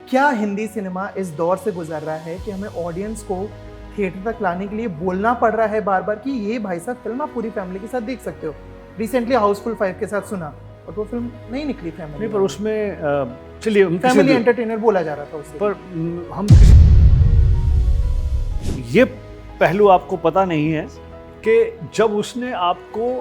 क्या हिंदी सिनेमा इस दौर से गुजर रहा है कि हमें ऑडियंस को थिएटर तक लाने के लिए बोलना पड़ रहा है बार बार कि ये भाई साहब फिल्म आप पूरी फैमिली के साथ देख सकते हो। रिसेंटली हाउसफुल 5 के साथ सुना और वो फिल्म नहीं निकली फैमिली नहीं, पर उसमें चलिए फैमिली एंटरटेनर बोला जा रहा था उससे। पर हम ये पहलू आपको पता नहीं है कि जब उसने आपको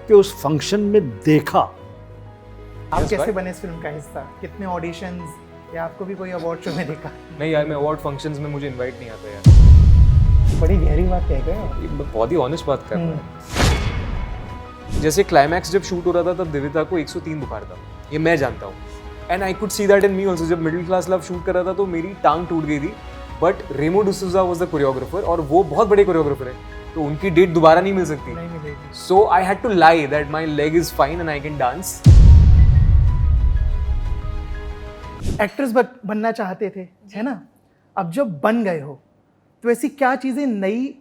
कि उस फंक्शन में देखा, आप कैसे बने इस फिल्म का हिस्सा? कितने ऑडिशंस या आपको भी कोई अवार्ड शो में देखा? नहीं यार, मैं अवार्ड फंक्शंस में मुझे इनवाइट नहीं आता यार। बड़ी गहरी बात कह गए आप। मैं बहुत ही ऑनेस्ट बात कर रहा हूँ। जैसे क्लाइमैक्स जब शूट हो रहा था तब दिव्यता को 103 बुखार था, ये मैं जानता हूँ। And I could see that in me also. जब मिडिल क्लास लव शूट कर रहा था तो मेरी टांग टूट गई थी, but Remo D'Souza was the choreographer और वो बहुत बड़े कोरियोग्राफर है, तो उनकी डेट दोबारा नहीं मिल सकती। नहीं मिलेगी। So I had to lie that my leg is fine and I can dance. Actress बनना चाहते थे, है ना? अब जब बन गए हो तो ऐसी क्या चीज़ें नई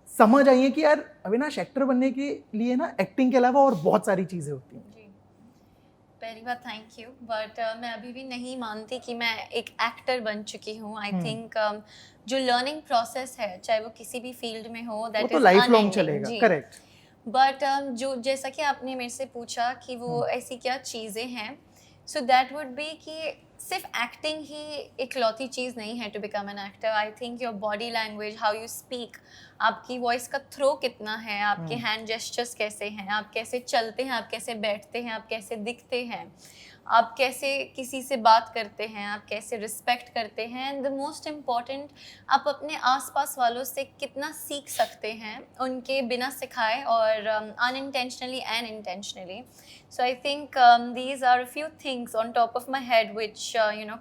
समझ आई हैं कि यार अविनाश एक्टर बनने के लिए ना एक्टिंग के अलावा और बहुत सारी चीज़ें होती हैं। जी, पहली बात थैंक यू, बट मैं अभी भी नहीं मानती कि मैं एक एक्टर बन चुकी हूँ। आई थिंक जो लर्निंग प्रोसेस है, चाहे वो किसी भी फील्ड में हो, दैट वो तो लाइफ लॉन्ग चलेगा। करेक्ट। बट जो जैसा कि आपने मेरे से पूछा कि वो ऐसी क्या चीज़ें हैं, सो दैट वुड बी कि सिर्फ एक्टिंग ही इकलौती चीज़ नहीं है to become an actor. I think your body language, how you speak, आपकी वॉइस का थ्रो कितना है, आपके हैंड जेस्चर्स कैसे हैं, आप कैसे चलते हैं, आप कैसे बैठते हैं, आप कैसे दिखते हैं, आप कैसे किसी से बात करते हैं, आप कैसे रिस्पेक्ट करते हैं, एंड द मोस्ट इम्पॉर्टेंट, आप अपने आसपास वालों से कितना सीख सकते हैं उनके बिना सिखाए और unintentionally and intentionally. So I think these are a few things on top of my head which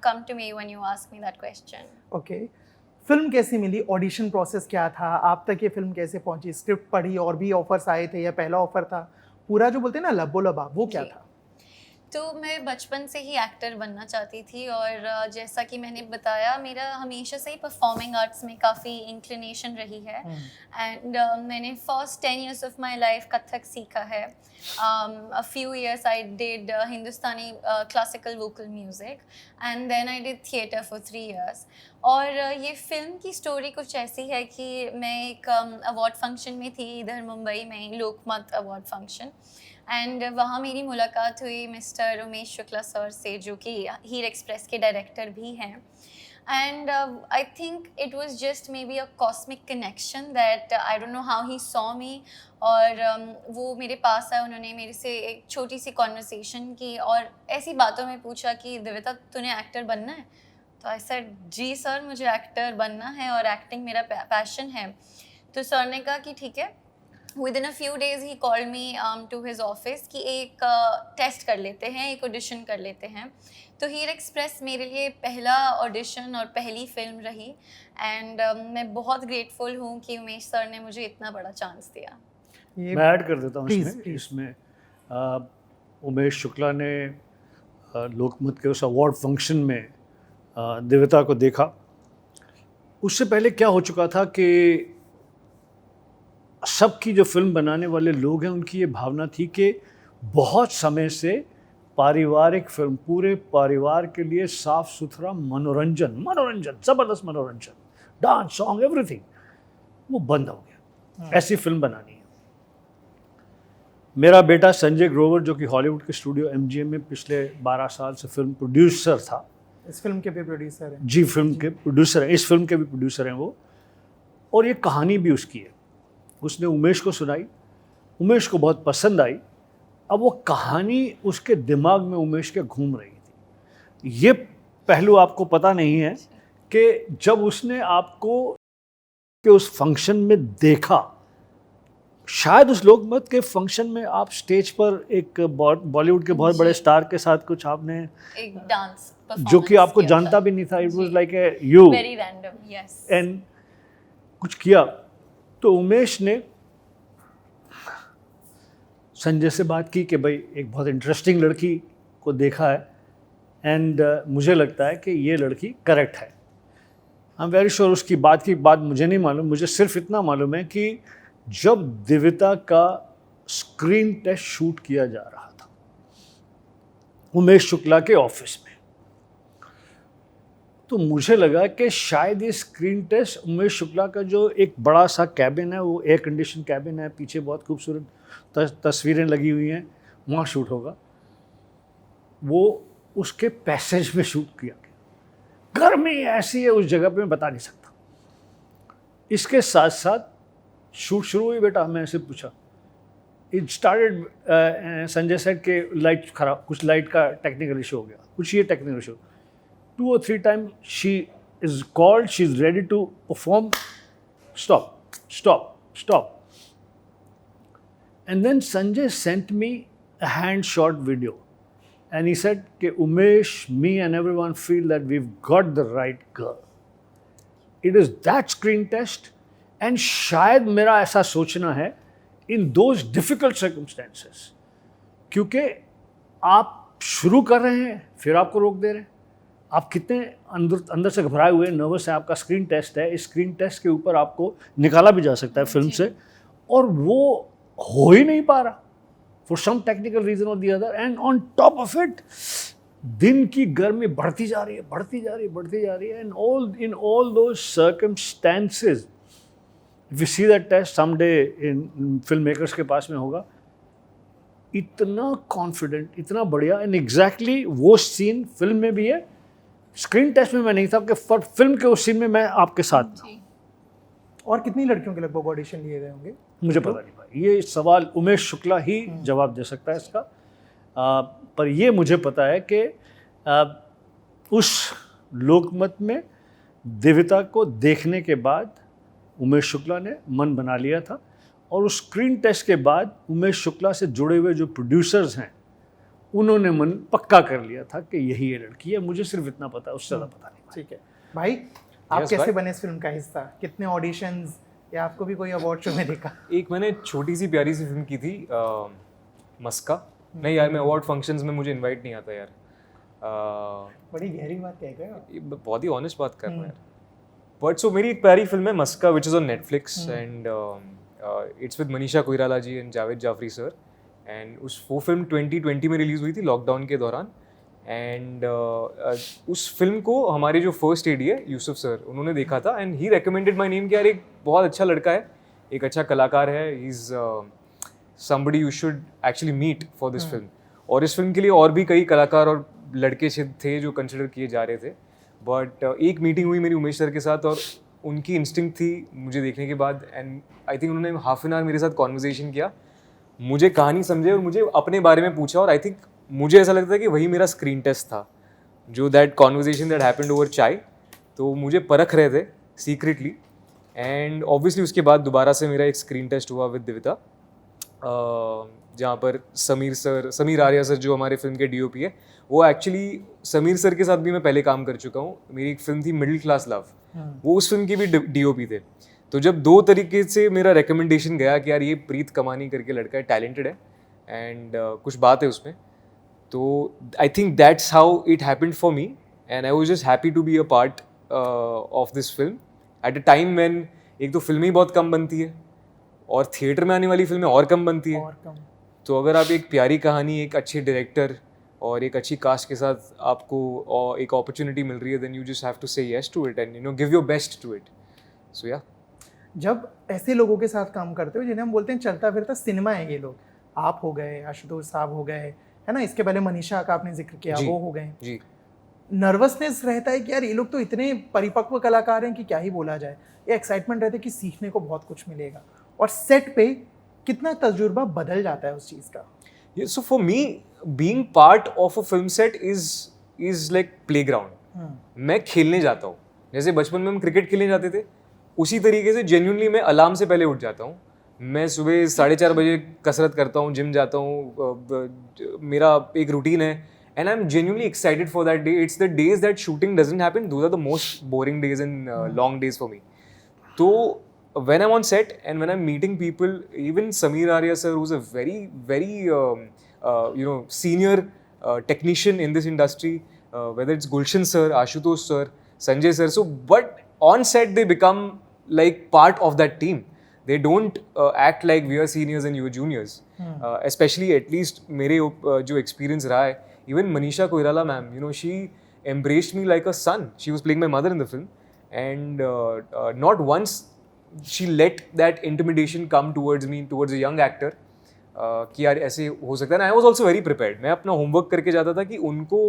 come to me when you ask me that question. Okay, film कैसी मिली? ऑडिशन प्रोसेस क्या था? आप तक ये फिल्म कैसे पहुंची? Script पढ़ी और भी ऑफर्स आए थे या पहला ऑफर था? पूरा जो बोलते हैं ना लबो लबा, वो क्या था? तो मैं बचपन से ही एक्टर बनना चाहती थी और जैसा कि मैंने बताया, मेरा हमेशा से ही परफॉर्मिंग आर्ट्स में काफ़ी इंक्लिनेशन रही है। एंड मैंने first 10 years of my life Kathak सीखा है। A few years I did Hindustani classical vocal music and then I did theatre for 3 years। और ये फिल्म की स्टोरी कुछ ऐसी है कि मैं एक अवार्ड फंक्शन में थी इधर मुंबई में, लोकमत अवार्ड फंक्शन, एंड वहाँ मेरी मुलाकात हुई मिस्टर उमेश शुक्ला सर से, जो कि हीर एक्सप्रेस के डायरेक्टर भी हैं। And I think it was just may be a cosmic connection that I don't know how he saw me. और वो मेरे पास आए, उन्होंने मेरे से एक छोटी सी कॉन्वर्सेशन की और ऐसी बातों में पूछा कि दिव्यता तूने एक्टर बनना है? तो आई सेड जी सर, मुझे एक्टर बनना है और एक्टिंग मेरा पैशन है। तो सर ने कहा कि ठीक है। Within a few days he called me to his office कि एक टेस्ट कर लेते हैं, एक ऑडिशन कर लेते हैं। तो हीर एक्सप्रेस मेरे लिए पहला ऑडिशन और पहली फिल्म रही। एंड मैं बहुत ग्रेटफुल हूँ कि उमेश सर ने मुझे इतना बड़ा चांस दिया। मैं ऐड कर देता हूँ इसमें उमेश शुक्ला ने लोकमत के उस अवार्ड फंक्शन में दिव्यता को देखा। उससे पहले क्या हो चुका था कि सबकी जो फिल्म बनाने वाले लोग हैं उनकी ये भावना थी कि बहुत समय से पारिवारिक फिल्म, पूरे परिवार के लिए साफ सुथरा मनोरंजन, ज़बरदस्त मनोरंजन, डांस, सॉन्ग, एवरीथिंग, वो बंद हो गया। ऐसी फिल्म बनानी है। मेरा बेटा संजय ग्रोवर, जो कि हॉलीवुड के स्टूडियो MGM में पिछले 12 साल से फिल्म प्रोड्यूसर था, इस फिल्म के भी प्रोड्यूसर हैं। जी, फिल्म के प्रोड्यूसर हैं, इस फिल्म के भी प्रोड्यूसर हैं वो, और ये कहानी भी उसकी है। उसने उमेश को सुनाई, उमेश को बहुत पसंद आई। अब वो कहानी उसके दिमाग में उमेश के घूम रही थी। ये पहलू आपको पता नहीं है कि जब उसने आपको कि उस फंक्शन में देखा, शायद उस लोकमत के फंक्शन में आप स्टेज पर एक बॉलीवुड के बहुत बड़े स्टार के साथ कुछ आपने एक डांस जो कि आपको जानता भी नहीं था, it was like a you very random, yes, and कुछ किया। तो उमेश ने संजय से बात की कि भाई एक बहुत इंटरेस्टिंग लड़की को देखा है एंड मुझे लगता है कि ये लड़की करेक्ट है। आई एम वेरी श्योर उसकी बात की बात मुझे नहीं मालूम, मुझे सिर्फ इतना मालूम है कि जब दिव्यता का स्क्रीन टेस्ट शूट किया जा रहा था उमेश शुक्ला के ऑफिस में, तो मुझे लगा कि शायद ये स्क्रीन टेस्ट उमेश शुक्ला का जो एक बड़ा सा कैबिन है, वो एयर कंडीशन कैबिन है, पीछे बहुत खूबसूरत तस्वीरें लगी हुई हैं, वहाँ शूट होगा। वो उसके पैसेज में शूट किया गया। गर्मी ऐसी है उस जगह पे, मैं बता नहीं सकता। इसके साथ साथ शूट शुरू हुई बेटा, मैं ऐसे पूछा, इट स्टार्टेड, संजय सेट के लाइट खराब, कुछ लाइट का टेक्निकल इशू हो गया, कुछ ये technical issue. 2 or 3 times she is called, she's ready to perform, stop. And then Sanjay sent me a hand shot video and he said कि Umesh, me and everyone feel that we've got the right girl. It is that screen test and शायद मेरा ऐसा सोचना है in those difficult circumstances, क्योंकि आप शुरू कर रहे हैं फिर आपको रोक दे रहे हैं, आप कितने अंदर से घबराए हुए नर्वस हैं, आपका स्क्रीन टेस्ट है, इस स्क्रीन टेस्ट के ऊपर आपको निकाला भी जा सकता है फिल्म से, और वो हो ही नहीं पा रहा फॉर सम टेक्निकल रीजन और the other. And on top of it दिन की गर्मी बढ़ती जा रही है and in all those circumstances we see that test someday in film makers के पास में होगा। इतना कॉन्फिडेंट, इतना बढ़िया, एंड एग्जैक्टली वो सीन फिल्म में भी है। स्क्रीन टेस्ट में मैं नहीं था कि फिल्म के उस सीन में मैं आपके साथ था। और कितनी लड़कियों के लगभग ऑडिशन लिए गए होंगे? मुझे पता नहीं भाई, ये सवाल उमेश शुक्ला ही जवाब दे सकता है इसका। पर ये मुझे पता है कि उस लोकमत में देविता को देखने के बाद उमेश शुक्ला ने मन बना लिया था, और उस स्क्रीन टेस्ट के बाद उमेश शुक्ला से जुड़े हुए जो प्रोड्यूसर्स हैं उन्होंने मन पक्का कर लिया था कि यही ये लड़की है। मुझे सिर्फ इतना पता है, उससे ज़्यादा पता नहीं। ठीक है भाई, आप कैसे भाई। बने इस फिल्म का हिस्सा? कितने ऑडिशंस, या आपको भी कोई अवार्ड शो में देखा? एक मैंने छोटी सी प्यारी सी फिल्म की थी, मस्का। नहीं यार, मैं अवार्ड फंक्शंस में मुझे इनवाइट नहीं आता यार। बड़ी गहरी बात कह रहे हो। ये बहुत ही ऑनेस्ट बात कर रहा हूँ यार। बट सो मेरी एक प्यारी फिल्म है Maska, which is on Netflix, and it's with Manisha Koirala ji and Javed Jaffrey sir. And वो फिल्म 2020 में रिलीज़ हुई थी लॉकडाउन के दौरान। एंड उस फिल्म को हमारे जो फर्स्ट एडी है यूसुफ सर, उन्होंने देखा था, and he recommended my name कि यार एक बहुत अच्छा लड़का है, एक अच्छा कलाकार है, he is somebody you should actually meet for this film. और इस फिल्म के लिए और भी कई कलाकार और लड़के थे जो कंसिडर किए जा रहे थे। बट एक मीटिंग हुई मेरी उमेश सर के साथ, और उनकी इंस्टिंक्ट थी मुझे देखने के बाद, एंड आई थिंक उन्होंने हाफ एन आवर मेरे साथ कॉन्वर्जेशन किया, मुझे कहानी समझे और मुझे अपने बारे में पूछा। और आई थिंक मुझे ऐसा लगता है कि वही मेरा स्क्रीन टेस्ट था, जो that conversation that happened over चाय। तो मुझे परख रहे थे सीक्रेटली, एंड ऑब्वियसली उसके बाद दोबारा से मेरा एक स्क्रीन टेस्ट हुआ विद दिविता, जहाँ पर समीर आर्या सर जो हमारे फिल्म के DOP है, वो एक्चुअली समीर सर के साथ भी मैं पहले काम कर चुका हूँ। मेरी एक फिल्म थी मिडिल क्लास लव, वो उस फिल्म के भी DOP थे। तो जब 2 तरीके से मेरा रिकमेंडेशन गया कि यार ये प्रीत कमानी करके लड़का है, टैलेंटेड है, एंड कुछ बात है उसमें, तो I think that's how it happened for me, and I was just happy to be a part of this film at a time when एक तो फिल्में ही बहुत कम बनती है और थिएटर में आने वाली फिल्में और कम बनती है। तो अगर आप एक प्यारी कहानी, एक अच्छे डायरेक्टर और एक अच्छी कास्ट के साथ आपको एक अपॉर्चुनिटी मिल रही है, then you just have to say yes to it and you know give your best to it. So yeah, जब ऐसे लोगों के साथ काम करते हो जिन्हें हम बोलते हैं चलता फिरता सिनेमा है, ये लोग आप हो गए, आशुतोष साहब हो गए, है ना, इसके पहले मनीषा का आपने जिक्र किया, वो हो गए जी, नर्वसनेस रहता है कि यार ये लोग तो इतने परिपक्व कलाकार हैं कि क्या ही बोला जाए, ये एक्साइटमेंट रहता है कि सीखने को बहुत कुछ मिलेगा, और सेट पे कितना तजुर्बा बदल जाता है उस चीज़ का। So for me being part of a film set is like playground. मैं खेलने जाता हूँ, जैसे बचपन में हम क्रिकेट खेलने जाते थे, उसी तरीके से जेन्युइनली मैं अलार्म से पहले उठ जाता हूँ। मैं सुबह 4:30 बजे कसरत करता हूँ, जिम जाता हूँ, मेरा एक रूटीन है, and I am genuinely excited for that day. It's the days that shooting doesn't happen, those are the most boring days and long days for me. तो when I'm on set and when I'm meeting people, even Sameer Arya sir, who's a very senior technician in this industry, whether it's Gulshan sir, Ashutosh sir, Sanjay sir, so but on set they become like part of that team. They don't act like we are seniors and you are juniors. Especially at least मेरे जो experience रहा है, even Manisha Koirala ma'am, you know, she embraced me like a son. She was playing my mother in the film, and not once she let that intimidation come towards me, towards a young actor. कि यार ऐसे हो सकता है ना. I was also very prepared. मैं अपना homework करके जाता था कि उनको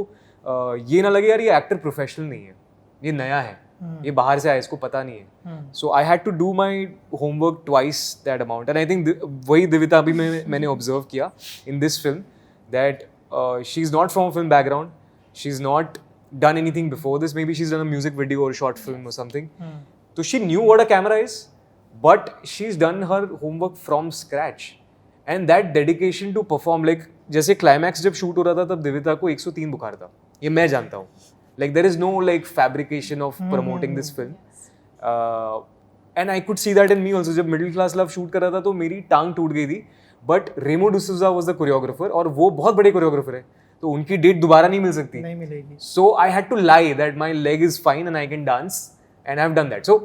ये ना लगे यार ये एक्टर प्रोफेशनल नहीं है, ये नया है, ये बाहर से आया, इसको पता नहीं है. So I had to do my homework twice that amount. And I think वही दिविता भी मैंने ऑब्जर्व किया in this film, that she is not from film background, she is not done anything before this. Maybe she's done a music video or a short film or something. So she knew what a camera is, but she's done her homework from scratch. And that dedication to perform, like जैसे climax जब shoot हो रहा था तब दिविता को 103 बुखार था, ये मैं जानता हूँ. Like there is no like fabrication of promoting this film. And I could see that in me also. जब Middle Class Love shoot कर रहा था तो मेरी टांग टूट गई थी. But Remo D'Souza was the choreographer, और वो बहुत बड़े choreographer है, तो उनकी डेट दोबारा नहीं मिल सकती. नहीं मिलेगी. So I had to lie that my leg is fine and I can dance, and I've done that. So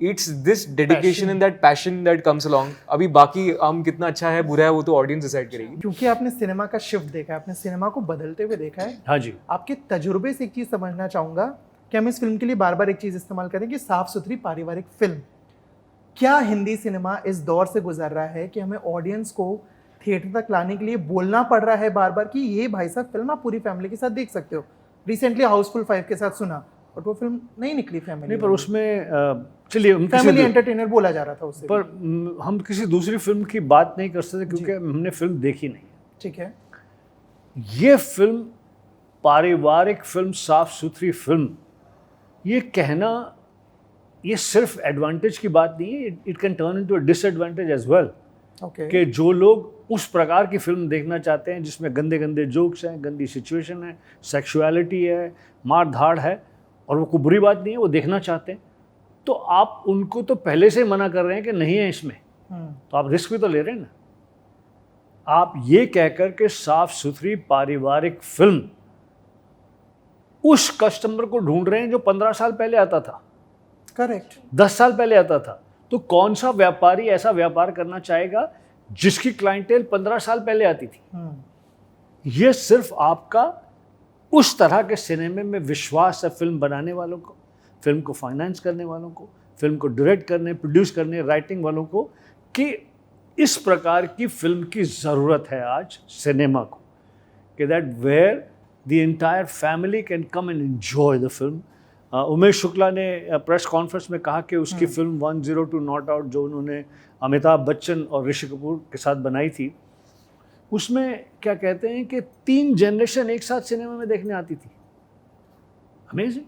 it's this dedication and that passion that comes along. अभी बाकी हम कितना अच्छा है बुरा है वो तो ऑडियंस डिसाइड करेगी. क्योंकि आपने सिनेमा का शिफ्ट देखा है, आपने सिनेमा को बदलते हुए देखा है. हाँ जी. आपके तजुर्बे से एक चीज़ समझना चाहूँगा कि हम इस फिल्म के लिए बार बार एक चीज़ इस्तेमाल करें कि साफ सुथरी पारिवारिक फिल्म. क्या हिंदी सिनेमा इस दौर से गुजर रहा है कि हमें ऑडियंस को थिएटर तक लाने के लिए बोलना पड़ रहा है बार बार कि ये भाई साहब फिल्म आप पूरी फैमिली के साथ देख सकते हो. रिसेंटली हाउसफुल 5 के साथ सुना, बट वो फिल्म नहीं निकली फैमिली. नहीं, पर उसमें चलिए फैमिली एंटरटेनर बोला जा रहा था उससे. पर हम किसी दूसरी फिल्म की बात नहीं कर सकते क्योंकि हमने फिल्म देखी नहीं. ठीक है. ये फिल्म पारिवारिक फिल्म, साफ सुथरी फिल्म, ये कहना ये सिर्फ एडवांटेज की बात नहीं है. It can turn into a disadvantage as well. Okay. कि जो लोग उस प्रकार की फिल्म देखना चाहते हैं जिसमें गंदे गंदे जोक्स हैं, गंदी सिचुएशन है, सेक्सुअलिटी है, मार धाड़ है, और वो कोई बुरी बात नहीं है, वो देखना चाहते हैं, तो आप उनको तो पहले से मना कर रहे हैं कि नहीं है इसमें. तो आप रिस्क भी तो ले रहे हैं ना. आप ये कहकर के साफ सुथरी पारिवारिक फिल्म उस कस्टमर को ढूंढ रहे हैं जो 15 साल पहले आता था, करेक्ट, 10 साल पहले आता था. तो कौन सा व्यापारी ऐसा व्यापार करना चाहेगा जिसकी क्लाइंटेल 15 साल पहले आती थी. ये सिर्फ आपका उस तरह के सिनेमे में विश्वास है फिल्म बनाने वालों को, फिल्म को फाइनेंस करने वालों को, फिल्म को डायरेक्ट करने, प्रोड्यूस करने, राइटिंग वालों को, कि इस प्रकार की फिल्म की ज़रूरत है आज सिनेमा को, कि that where the entire family can come and enjoy the film. Umesh Shukla ने प्रेस कॉन्फ्रेंस में कहा कि उसकी फिल्म 102 नॉट आउट जो उन्होंने अमिताभ बच्चन और ऋषि कपूर के साथ बनाई थी, उसमें क्या कहते हैं कि 3 जनरेशन एक साथ सिनेमा में देखने आती थी. अमेजिंग.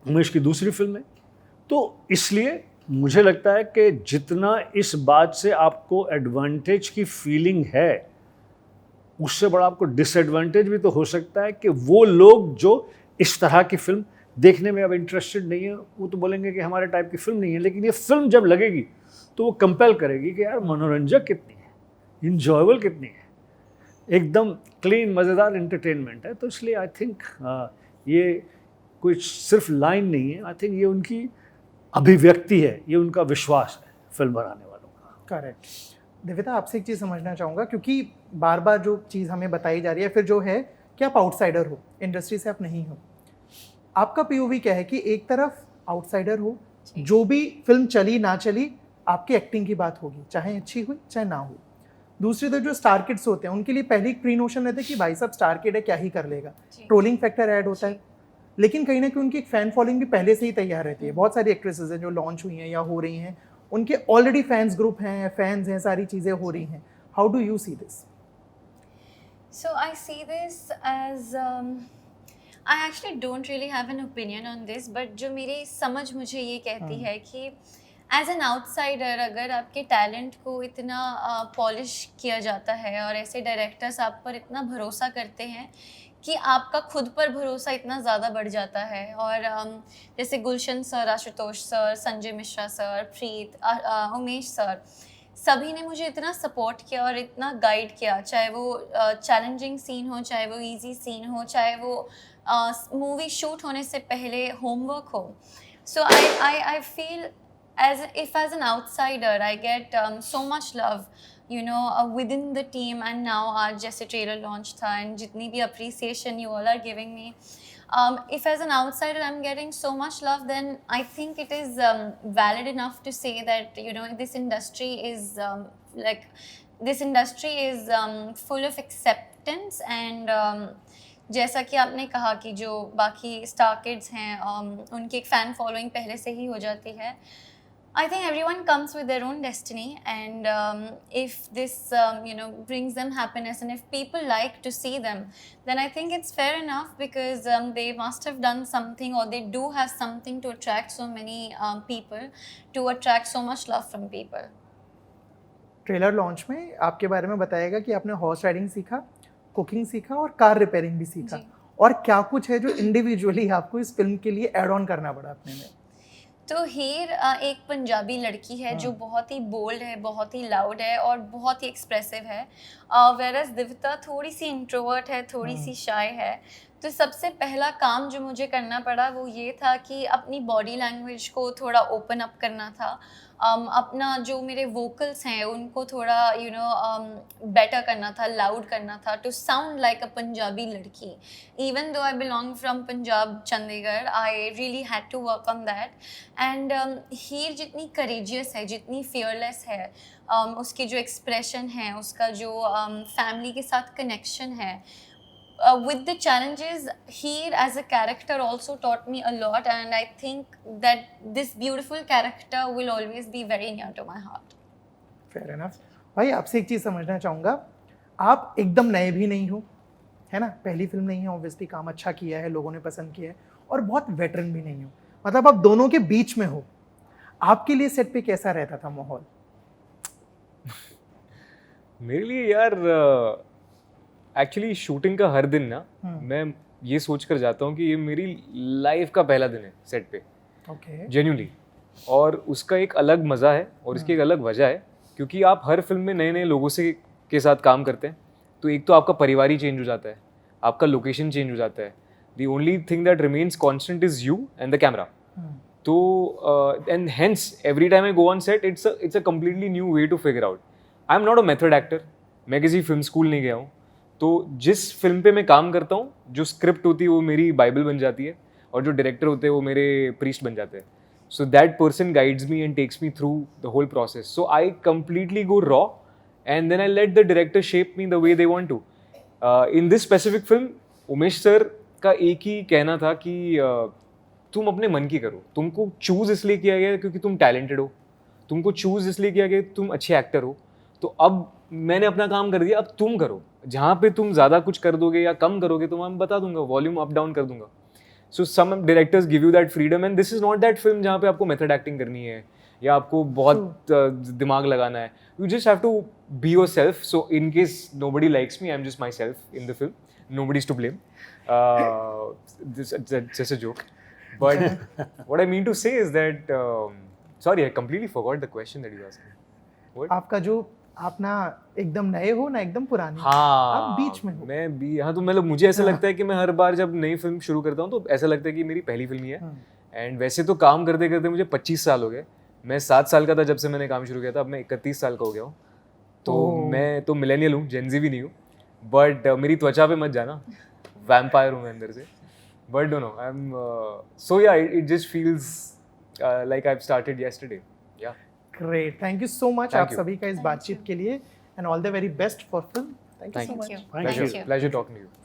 उमेश की दूसरी फिल्म है. तो इसलिए मुझे लगता है कि जितना इस बात से आपको एडवांटेज की फीलिंग है, उससे बड़ा आपको डिसएडवांटेज भी तो हो सकता है कि वो लोग जो इस तरह की फिल्म देखने में अब इंटरेस्टेड नहीं है, वो तो बोलेंगे कि हमारे टाइप की फिल्म नहीं है. लेकिन ये फिल्म जब लगेगी तो वो कंपेल करेगी कि यार मनोरंजक कितनी है, इंजॉयबल कितनी है, एकदम क्लीन मज़ेदार एंटरटेनमेंट है. तो इसलिए आई थिंक ये कोई सिर्फ लाइन नहीं है. आई थिंक ये उनकी अभिव्यक्ति है, ये उनका विश्वास है फिल्म बनाने वालों का. करेक्ट. दिव्यता, आपसे एक चीज़ समझना चाहूँगा, क्योंकि बार बार जो चीज़ हमें बताई जा रही है, फिर जो है कि आप आउटसाइडर हो, इंडस्ट्री से आप नहीं हो. आपका पीओवी क्या है कि एक तरफ आउटसाइडर हो, जो भी फिल्म चली ना चली आपकी एक्टिंग की बात होगी, चाहे अच्छी हुई चाहे ना हुई. दूसरी तरफ जो स्टार किड्स होते हैं उनके लिए पहले एक प्री नोशन रहता है कि भाई साहब स्टार किड है, क्या ही कर लेगा. ट्रोलिंग फैक्टर ऐड होता है, लेकिन कहीं ना कहीं उनकी एक फैन फॉलोइंग भी पहले से ही तैयार रहती है. बहुत सारी एक्ट्रेसेस हैं जो लॉन्च हुई हैं या हो रही हैं, उनके ऑलरेडी फैंस ग्रुप हैं, फैंस हैं, सारी चीज़ें हो रही हैं. How do you see this? So I see this as I actually don't really have an opinion on this, but जो मेरी समझ मुझे ये कहती है कि एज एन आउटसाइडर अगर आपके टैलेंट को इतना पॉलिश किया जाता है और ऐसे डायरेक्टर्स आप पर इतना भरोसा करते हैं कि आपका खुद पर भरोसा इतना ज़्यादा बढ़ जाता है. और जैसे Gulshan sir, Ashutosh sir, Sanjay Mishra sir, Preet, Umesh sir, सभी ने मुझे इतना सपोर्ट किया और इतना गाइड किया, चाहे वो चैलेंजिंग सीन हो, चाहे वो इजी सीन हो, चाहे वो मूवी शूट होने से पहले होमवर्क हो. So I feel as an outsider I get so much love, you know, within the team, and now आज जैसे ट्रेलर लॉन्च था एंड जितनी भी appreciation you all are giving me, If as an outsider I'm getting so much love, then I think it is valid enough to say that, you know, this industry is full of acceptance and जैसा कि आपने कहा कि जो बाकी star kids हैं उनकी एक फ़ैन फॉलोइंग पहले से ही हो जाती है. I think everyone comes with their own destiny, and if this brings them happiness, and if people like to see them, then I think it's fair enough, because they must have done something, or they do have something to attract so many people, to attract so much love from people. Trailer launch में आपके बारे में बताएगा कि आपने horse riding सीखा, cooking सीखा और कार रिपेयरिंग भी सीखा. जी. और क्या कुछ है जो इंडिविजुअली आपको इस फिल्म के लिए ऐड ऑन करना पड़ा अपने में? तो हीर एक पंजाबी लड़की है जो बहुत ही बोल्ड है, बहुत ही लाउड है और बहुत ही एक्सप्रेसिव है. वेरस दिविता थोड़ी सी इंट्रोवर्ट है, थोड़ी सी शाय है. तो सबसे पहला काम जो मुझे करना पड़ा वो ये था कि अपनी बॉडी लैंग्वेज को थोड़ा ओपन अप करना था. अपना जो मेरे वोकल्स हैं उनको थोड़ा बेटर करना था, लाउड करना था, to sound like a Punjabi लड़की. Even though I belong from Punjab, Chandigarh, I really had to work on that. And Heer जितनी करेजियस है, जितनी फियरलेस है, उसकी जो एक्सप्रेशन है, उसका जो फैमिली के साथ कनेक्शन है, with the challenges, Heer as a character also taught me a lot, and I think that this beautiful character will always be very near to my heart. Fair enough. भाई आपसे एक चीज़ समझना चाहूँगा, आप एकदम नए भी नहीं हो, है ना, पहली फिल्म नहीं है, ऑब्वियसली काम अच्छा किया है, लोगों ने पसंद किया है, और बहुत वेटरन भी नहीं हो, मतलब आप दोनों के बीच में हो. आपके लिए सेट पे कैसा रहता था माहौल? मेरे लिए यार एक्चुअली शूटिंग का हर दिन ना मैं ये सोच कर जाता हूँ कि ये मेरी लाइफ का पहला दिन है सेट पे. ओके. जेन्युइनली. और उसका एक अलग मज़ा है और इसकी एक अलग वजह है, क्योंकि आप हर फिल्म में नए नए लोगों के साथ काम करते हैं. तो एक तो आपका परिवार ही चेंज हो जाता है, आपका लोकेशन चेंज हो जाता है. The only thing that remains constant is you and the camera. तो and hence every time I go on set it's a completely new way to figure out. I am not a method actor, मैं किसी film school नहीं गया हूँ. तो जिस film पे मैं काम करता हूँ, जो स्क्रिप्ट होती है वो मेरी बाइबल बन जाती है, और जो डायरेक्टर होते हैं वो मेरे प्रीस्ट बन जाते हैं. So that person guides me and takes me through the whole process. So I completely go raw and then I let the director shape me the way they want to. In this specific film Umesh sir का एक ही कहना था कि तुम अपने मन की करो. तुमको चूज़ इसलिए किया गया क्योंकि तुम टैलेंटेड हो, तुमको चूज़ इसलिए किया गया तुम अच्छे एक्टर हो. तो अब मैंने अपना काम कर दिया, अब तुम करो. जहाँ पे तुम ज़्यादा कुछ कर दोगे या कम करोगे तो मैं बता दूंगा, वॉल्यूम अप डाउन कर दूंगा. So some directors give you that freedom, and this is not that film जहाँ पे आपको मेथड एक्टिंग करनी है या आपको बहुत दिमाग लगाना है. You just have to be yourself. So in case nobody likes me, I am just myself in the film. Nobody is to blame. Just a joke. But what I mean to say is that sorry I completely forgot the question that you asked. आपका जो आप ना एकदम नए हो ना एकदम पुराने, हाँ, आप बीच में हो. मैं भी. हाँ, तो मतलब मुझे ऐसा लगता है कि मैं हर बार जब नई फिल्म शुरू करता हूँ तो ऐसा लगता है कि मेरी पहली फिल्म ही है. एंड वैसे तो काम करते करते मुझे 25 साल हो गए. मैं 7 साल का था जब से मैंने काम शुरू किया था, अब मैं 31 साल का हो गया हूँ. तो मैं तो मिलेनियल हूँ, जेनजी भी नहीं हूँ. बट मेरी त्वचा पे मत जाना, वैम्पायर हूँ मैं अंदर से. But don't know, I am so yeah it just feels like I have started yesterday. Yeah great. Thank you so much Thank आप you. सभी का इस बातचीत के लिए, and all the very best for film. Thank you Thank so you. Much. Thank you. pleasure talking to you.